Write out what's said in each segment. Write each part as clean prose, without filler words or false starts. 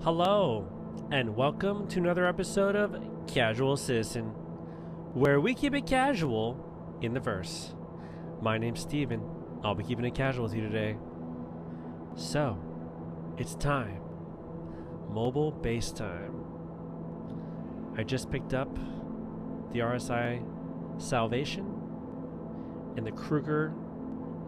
Hello, and welcome to another episode of Casual Citizen, where we keep it casual in the verse. My name's Steven. I'll be keeping it casual with you today. So, it's time. Mobile base time. I just picked up the RSI Salvation and the Kruger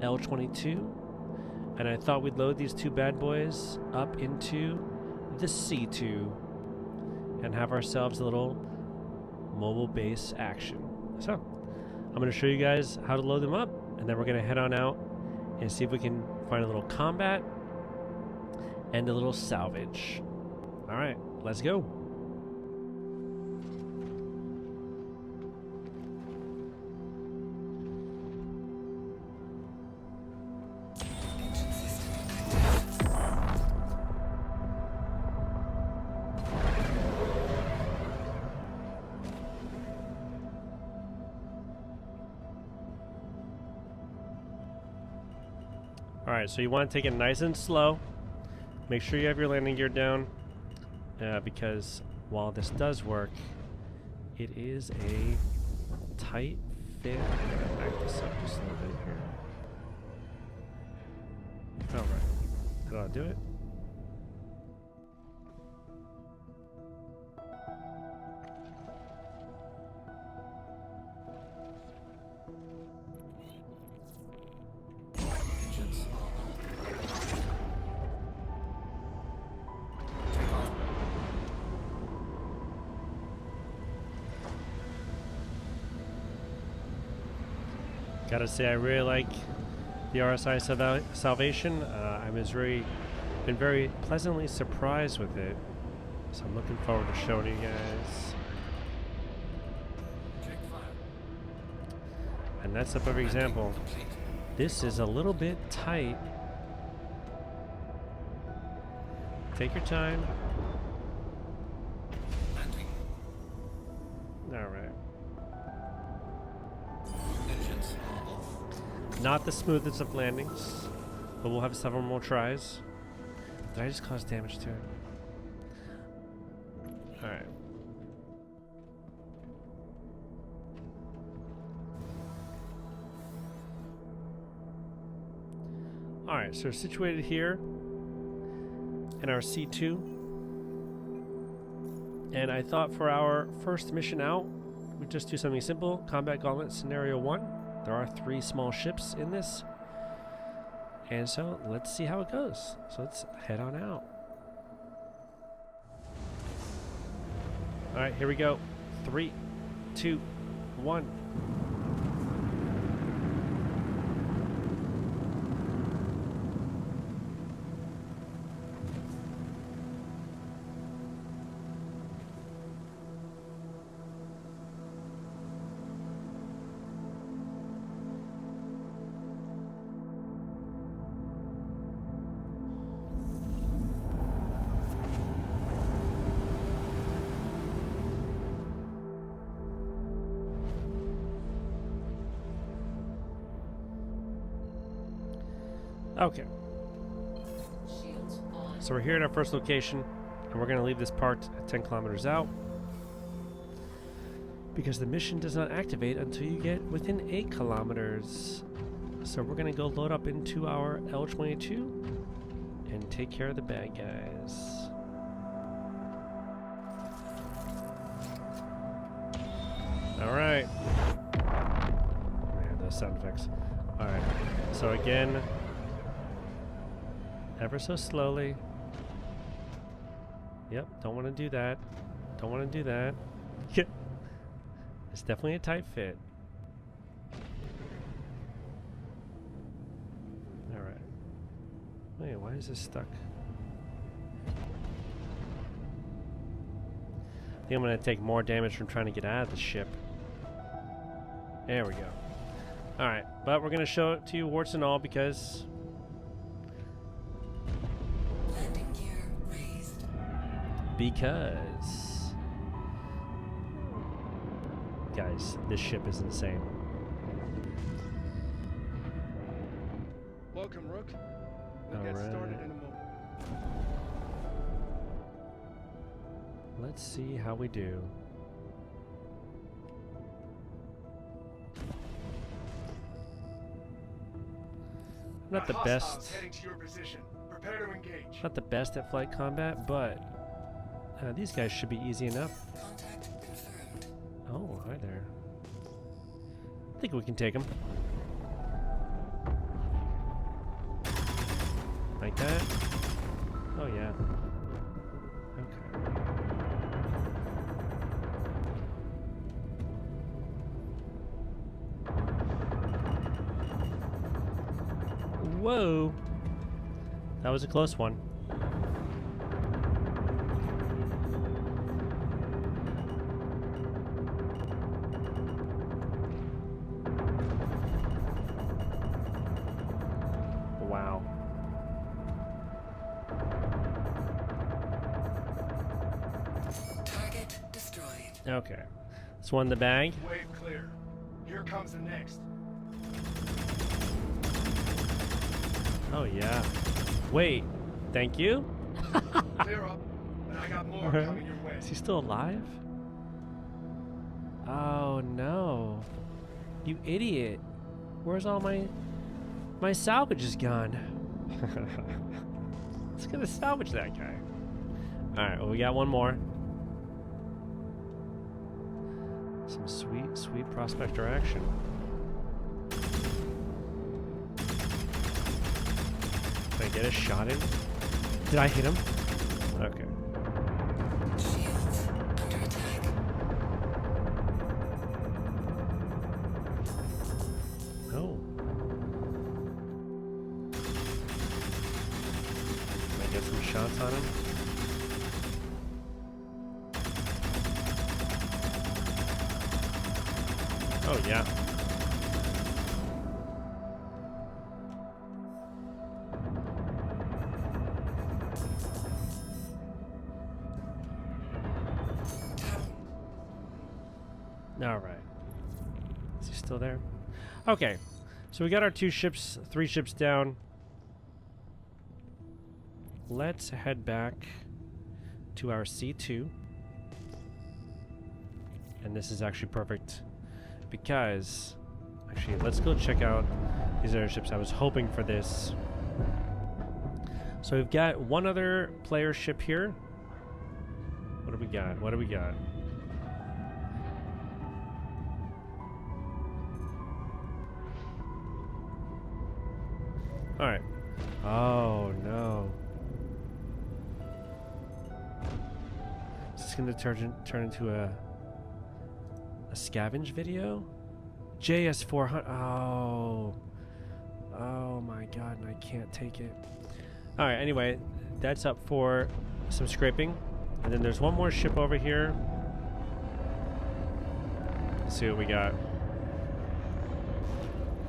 L-22, and I thought we'd load these two bad boys up into the C2 and have ourselves a little mobile base action. So I'm going to show you guys how to load them up, and then we're going to head on out and see if we can find a little combat and a little salvage. All right, let's go. Alright, so you want to take it nice and slow. Make sure you have your landing gear down, because while this does work, it is a tight fit. I'm going to back this up just a little bit here. Alright, that ought to do it. Gotta say, I really like the RSI Salvation. I was been very pleasantly surprised with it, so I'm looking forward to showing you guys. And that's a perfect example. This is a little bit tight. Take your time. All right. Not the smoothest of landings, but we'll have several more tries. Did I just cause damage to it? Alright. Alright, so we're situated here in our C2. And I thought for our first mission out, we'd just do something simple. Combat Gauntlet Scenario 1. There are 3 small ships in this, and so let's see how it goes. So let's head on out. All right, here we go. 3, 2, 1. Okay, so we're here at our first location, and we're going to leave this part at 10 kilometers out, because the mission does not activate until you get within 8 kilometers. So we're going to go load up into our L-22 and take care of the bad guys. Alright. Man, those sound effects. Alright, so again, ever so slowly. Yep, don't want to do that. Don't want to do that. It's definitely a tight fit. Alright. Wait, why is this stuck? I think I'm going to take more damage from trying to get out of the ship. There we go. Alright, but we're going to show it to you warts and all because guys, this ship is insane. Welcome, Rook. We'll get started in a moment. let's see how we do. Not the best. Heading to your position. Prepare to engage. Not the best at flight combat, but these guys should be easy enough. Contact confirmed. Oh, hi there. I think we can take them. Like that? Oh yeah. Okay. Whoa! That was a close one. Wow. Target destroyed. Okay. This one in the bag. Wave clear. Here comes the next. Oh yeah. Wait. Thank you? Clear up. And I got more coming your way. Is he still alive? Oh no. You idiot. Where's all my salvage is gone? Let's gonna salvage that guy. Alright, well we got one more. Some sweet, sweet prospector action. Did I get a shot in? Did I hit him? Okay. Shields under attack. Oh. Can I get some shots on him? Oh, yeah. All right. Is he still there? Okay. So we got our 3 ships down. Let's head back to our C2. And this is actually perfect because actually let's go check out these other ships. I was hoping for this. So we've got one other player ship here. What do we got? What do we got? All right. Oh no. Is this going to turn into a scavenge video? JS400. Oh. Oh my god, and I can't take it. All right. Anyway, that's up for some scraping, and then there's one more ship over here. Let's see what we got.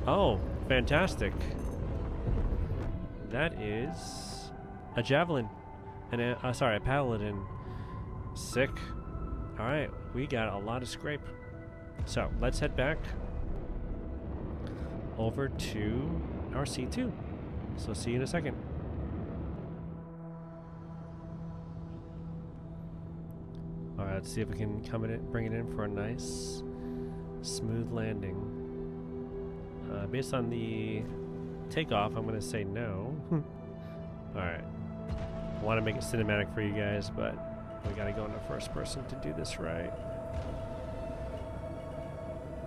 Oh, fantastic. That is a javelin, and a paladin. Sick. All right, we got a lot of scrape. So let's head back over to our C2. So see you in a second. All right, let's see if we can bring it in for a nice, smooth landing. Based on the takeoff, I'm going to say no. All right. I want to make it cinematic for you guys, but we got to go into first person to do this right.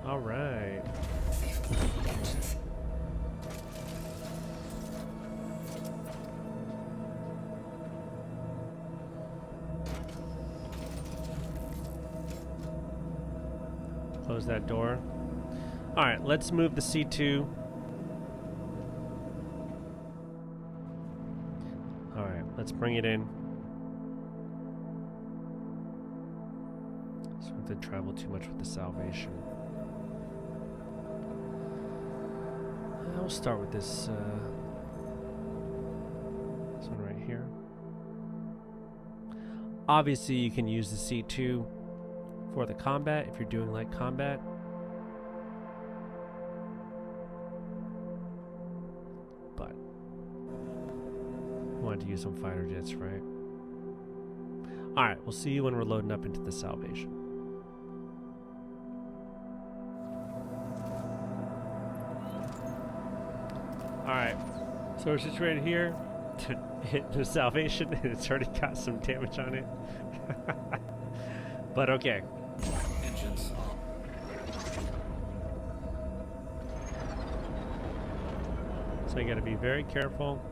All right. Close that door. All right, let's move the C2. All right, let's bring it in. So we have to travel too much with the Salvation. We'll start with this one right here. Obviously, you can use the C2 for the combat if you're doing light combat. But I wanted to use some fighter jets, right? Alright, we'll see you when we're loading up into the Salvation. Alright, so we're situated here to hit the Salvation, and it's already got some damage on it. But okay. Engines on. So you gotta be very careful.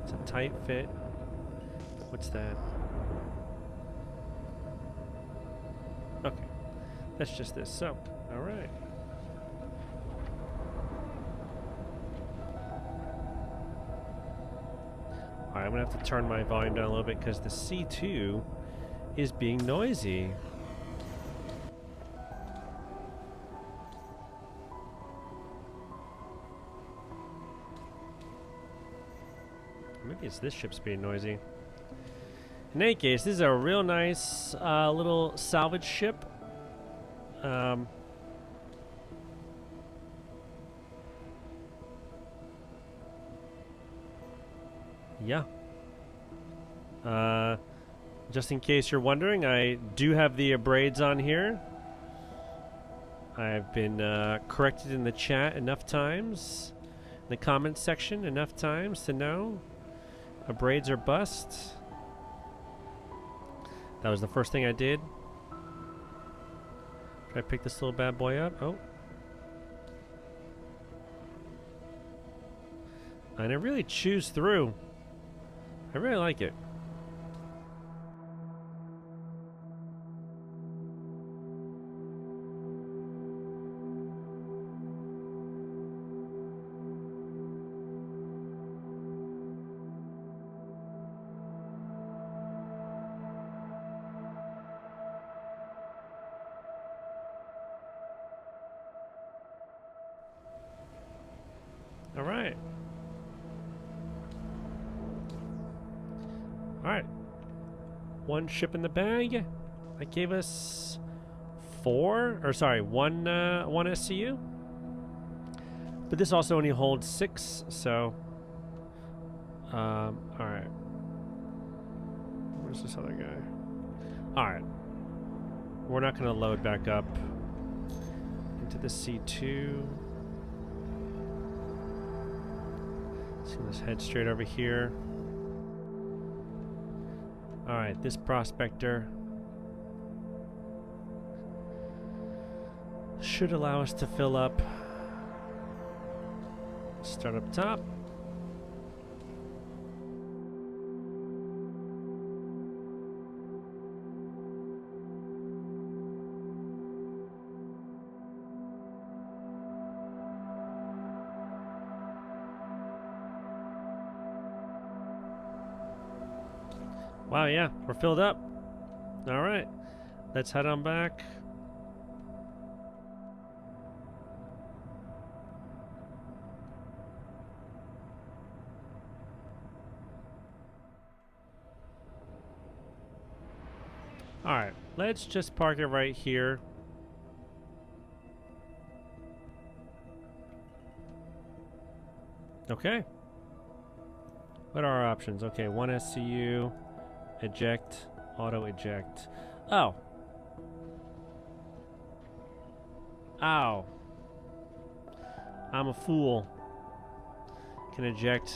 It's a tight fit. What's that? Okay. That's just this. So, alright. Alright, I'm gonna have to turn my volume down a little bit because the C2 is being noisy. Maybe it's this ship's being noisy. In any case, this is a real nice little salvage ship. Yeah. Just in case you're wondering, I do have the braids on here. I've been corrected in the chat enough times, in the comments section enough times to know braids are bust. That was the first thing I did. Try to pick this little bad boy up. Oh. And I really chews through. I really like it. All right. Alright. One ship in the bag. That gave us one SCU. But this also only holds 6, so alright. Where's this other guy? Alright. We're not gonna load back up into the C2. So let's head straight over here. Alright, this prospector should allow us to fill up. Start up top. Wow, yeah, we're filled up. All right, let's head on back. All right, let's just park it right here. Okay. What are our options? Okay, one SCU. Eject, auto eject. Oh. Ow. I'm a fool. Can eject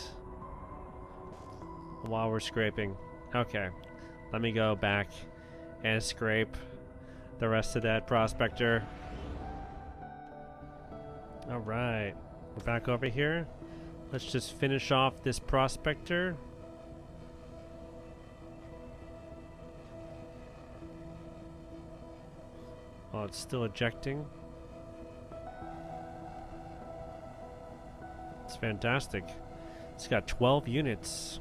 while we're scraping. Okay. Let me go back and scrape the rest of that prospector. Alright. We're back over here. Let's just finish off this prospector. Oh, it's still ejecting. It's fantastic. It's got 12 units.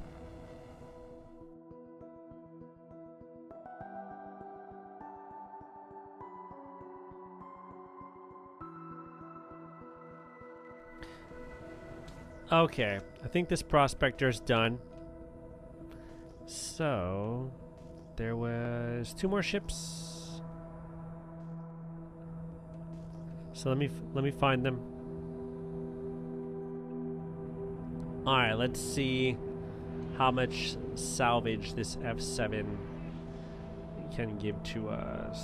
Okay, I think this prospector's done. So, there was 2 more ships. So let me find them. All right, let's see how much salvage this F7 can give to us.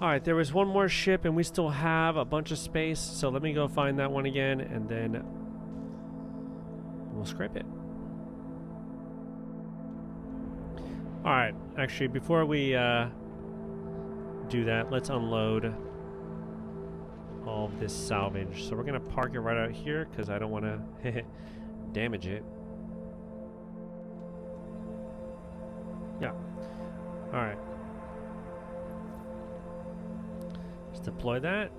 Alright, there was one more ship and we still have a bunch of space, so let me go find that one again and then we'll scrape it. Alright, actually before we do that, let's unload all of this salvage. So we're going to park it right out here because I don't want to damage it. Yeah. Alright. Deploy that.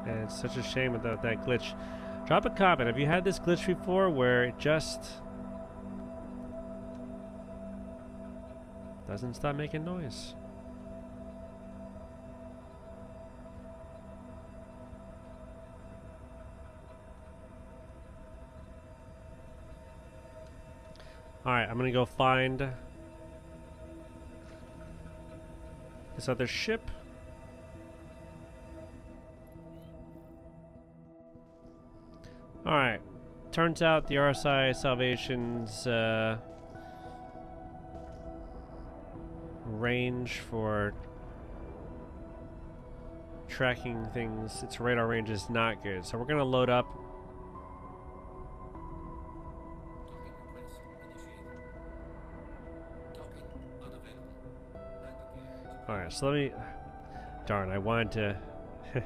And it's such a shame without that glitch. Drop a comment. Have you had this glitch before where it just doesn't stop making noise? Alright, I'm gonna go find this other ship. Alright, turns out the RSI Salvation's range for tracking things, its radar range is not good. So we're gonna load up. Alright, so let me... Darn, I wanted to...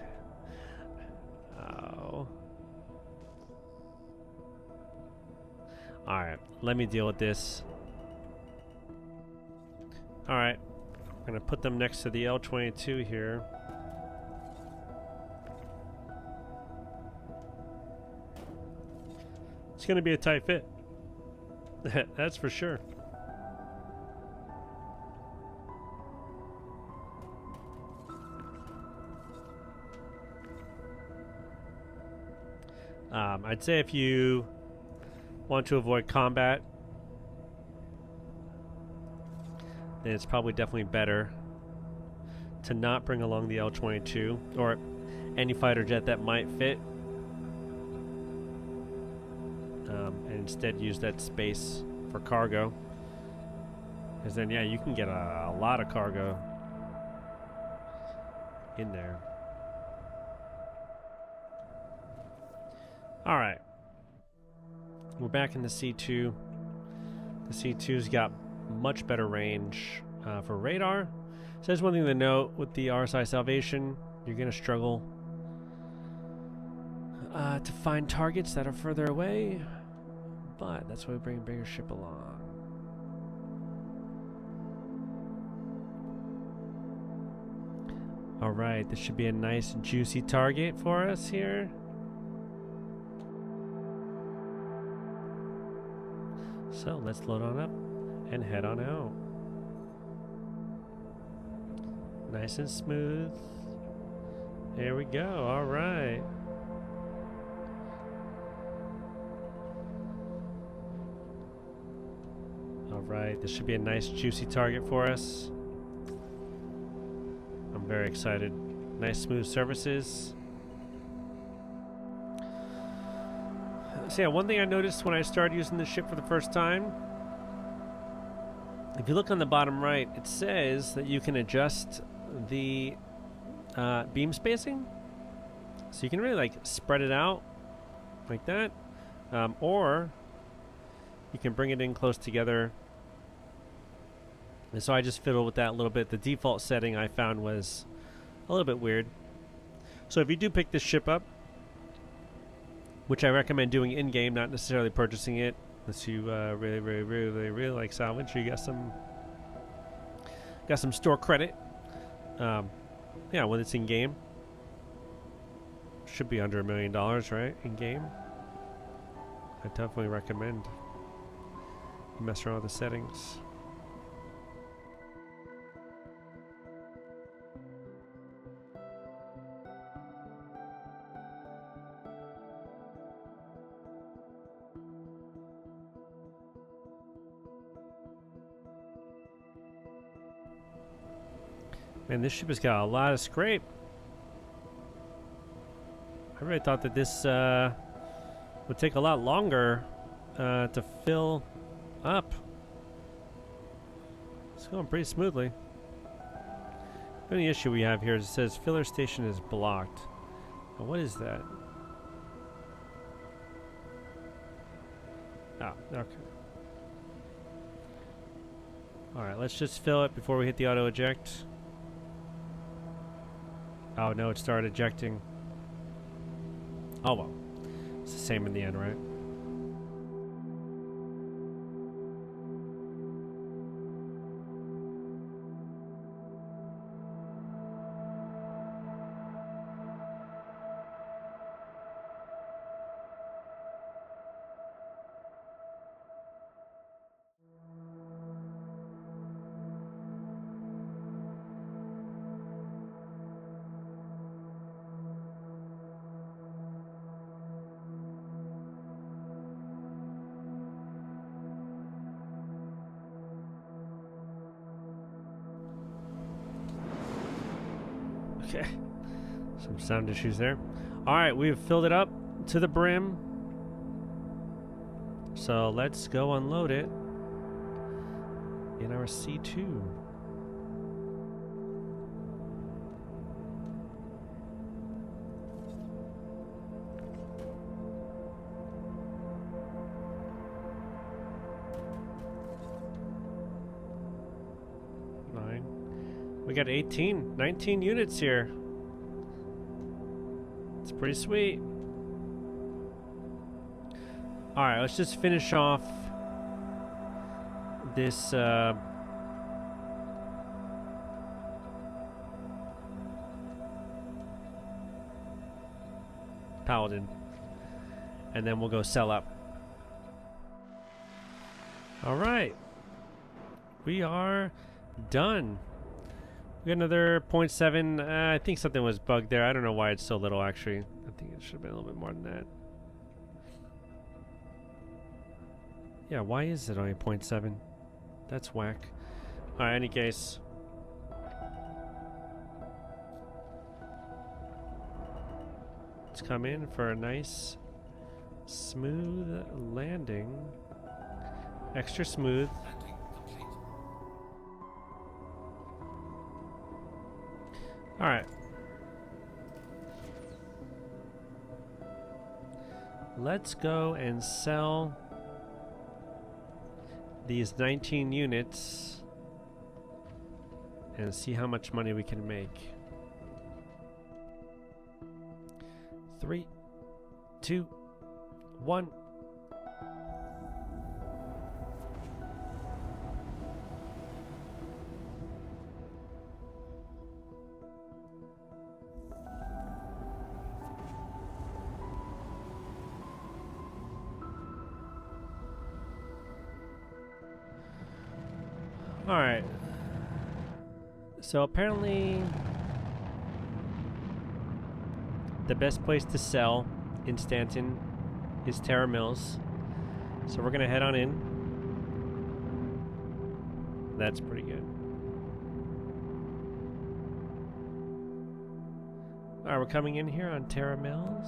Oh. Alright, let me deal with this. Alright, I'm gonna put them next to the L-22 here. It's gonna be a tight fit. That's for sure. I'd say if you want to avoid combat, then it's probably definitely better to not bring along the L-22 or any fighter jet that might fit, and instead use that space for cargo. Because then, yeah, you can get a lot of cargo in there. Alright, we're back in the C2. The C2's got much better range for radar. So there's one thing to note with the RSI Salvation, you're going to struggle to find targets that are further away, but that's why we bring a bigger ship along. Alright, this should be a nice juicy target for us here. So let's load on up and head on out. Nice and smooth. There we go. All right. All right. This should be a nice juicy target for us. I'm very excited. Nice smooth surfaces. So yeah, one thing I noticed when I started using this ship for the first time, if you look on the bottom right, it says that you can adjust the beam spacing. So you can really like spread it out like that, or you can bring it in close together. And so I just fiddled with that a little bit. The default setting I found was a little bit weird. So if you do pick this ship up, which I recommend doing in-game, not necessarily purchasing it, unless you really like Salvage. You got some store credit. Yeah, when it's in-game, should be under $1 million, right? In game. I definitely recommend you mess around with the settings. Man, this ship has got a lot of scrape. I really thought that this would take a lot longer to fill up. It's going pretty smoothly. The only issue we have here is it says filler station is blocked. Now, what is that? Ah, okay. Alright, let's just fill it before we hit the auto eject. Oh no, it started ejecting. Oh well. It's the same in the end, right? Okay, some sound issues there. All right, we've filled it up to the brim. So let's go unload it in our C2. We got 19 units here. It's pretty sweet. Alright, let's just finish off this Paladin. And then we'll go sell up. Alright. We are done. We got another 0.7. I think something was bugged there. I don't know why it's so little, actually. I think it should have been a little bit more than that. Yeah, why is it only 0.7? That's whack. Alright, any case. Let's come in for a nice, smooth landing. Extra smooth. Landing complete. All right. Let's go and sell these 19 units and see how much money we can make. 3, 2, 1. Alright. So apparently the best place to sell in Stanton is Terra Mills. So we're gonna head on in. That's pretty good. Alright, we're coming in here on Terra Mills.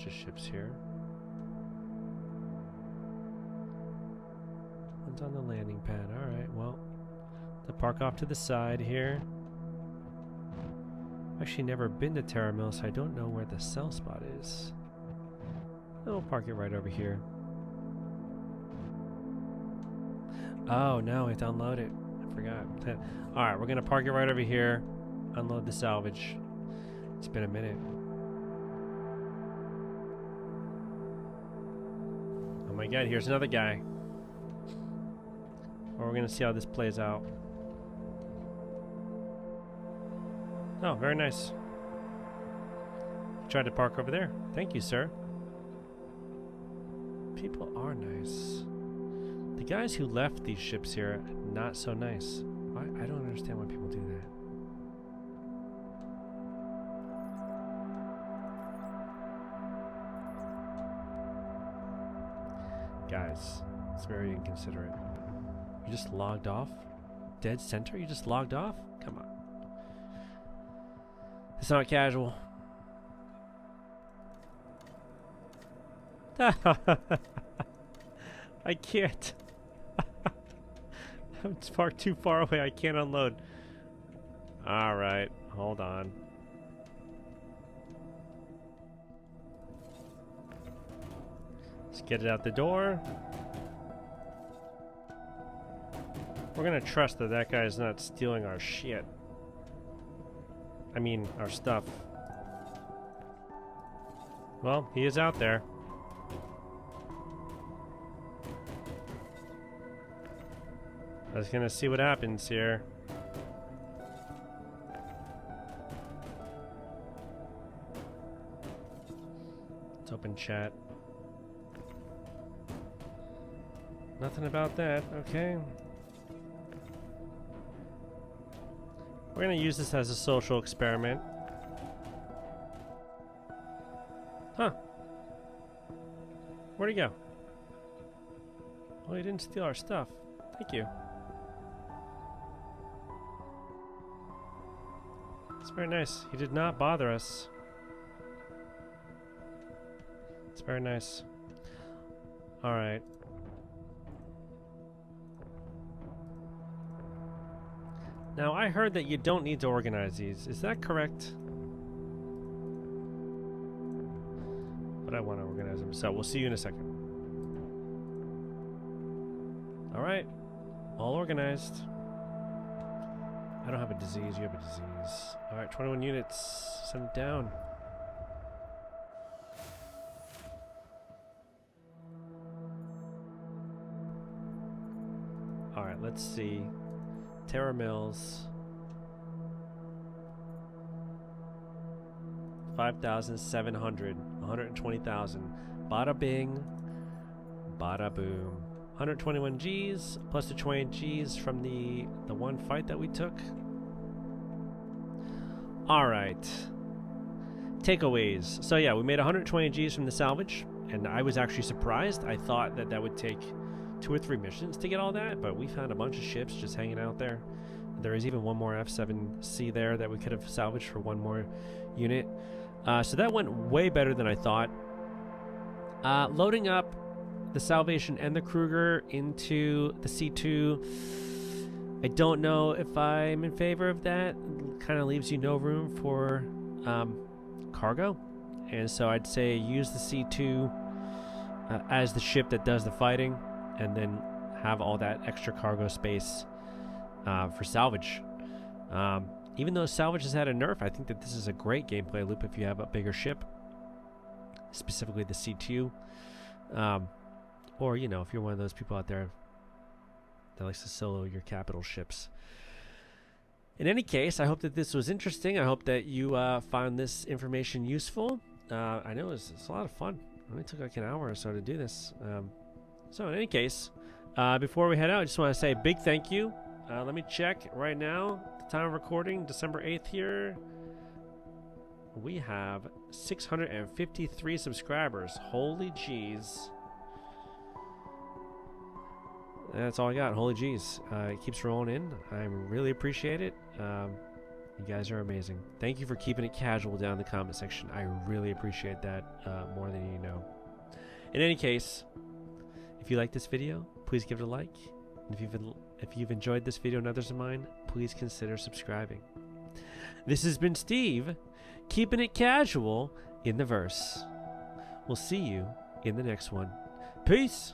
Of ships here. One's on the landing pad. Alright, well, to park off to the side here. I've actually never been to Terra Mill, so I don't know where the sell spot is. We'll park it right over here. Oh no, we have to unload it. I forgot. Alright, we're gonna park it right over here. Unload the salvage. It's been a minute. Oh my god, here's another guy. Or we're gonna see how this plays out. Oh, very nice. Tried to park over there. Thank you, sir. People are nice. The guys who left these ships here, not so nice. I don't understand why people do that. Guys, it's very inconsiderate. You just logged off? Dead center? You just logged off? Come on. It's not casual. I can't. I'm parked too far away. I can't unload. Alright, hold on. Let's get it out the door. We're gonna trust that that guy's not stealing our shit. I mean, our stuff. Well, he is out there. I was gonna see what happens here. Let's open chat. Nothing about that, okay. We're gonna use this as a social experiment. Huh. Where'd he go? Well, he didn't steal our stuff. Thank you. It's very nice. He did not bother us. It's very nice. Alright. Now, I heard that you don't need to organize these. Is that correct? But I want to organize them. So, we'll see you in a second. Alright. All organized. I don't have a disease. You have a disease. Alright, 21 units. Send it down. Alright, let's see. Terra Mills. 5,700. 120,000. Bada bing. Bada boom. 121 Gs plus the 20 Gs from the one fight that we took. Alright. Takeaways. So yeah, we made 120 Gs from the salvage, and I was actually surprised. I thought that that would take 2 or 3 missions to get all that, but we found a bunch of ships just hanging out there. There is even one more F7C there that we could have salvaged for 1 more unit. So that went way better than I thought. Loading up the Salvation and the Kruger into the C2, I don't know if I'm in favor of that. Kind of leaves you no room for cargo, and so I'd say use the C2 as the ship that does the fighting, and then have all that extra cargo space for salvage. Even though salvage has had a nerf, I think that this is a great gameplay loop if you have a bigger ship, specifically the C2. Or, you know, if you're one of those people out there that likes to solo your capital ships. In any case, I hope that this was interesting. I hope that you found this information useful. I know it's a lot of fun. It only took like an hour or so to do this. So in any case, before we head out, I just want to say a big thank you. Let me check right now. The time of recording, December 8th here. We have 653 subscribers. Holy jeez. That's all I got. Holy jeez. It keeps rolling in. I really appreciate it. You guys are amazing. Thank you for keeping it casual down in the comment section. I really appreciate that more than you know. In any case, if you like this video, please give it a like. And if you've enjoyed this video and others of mine, please consider subscribing. This has been Steve, keeping it casual in the verse. We'll see you in the next one. Peace!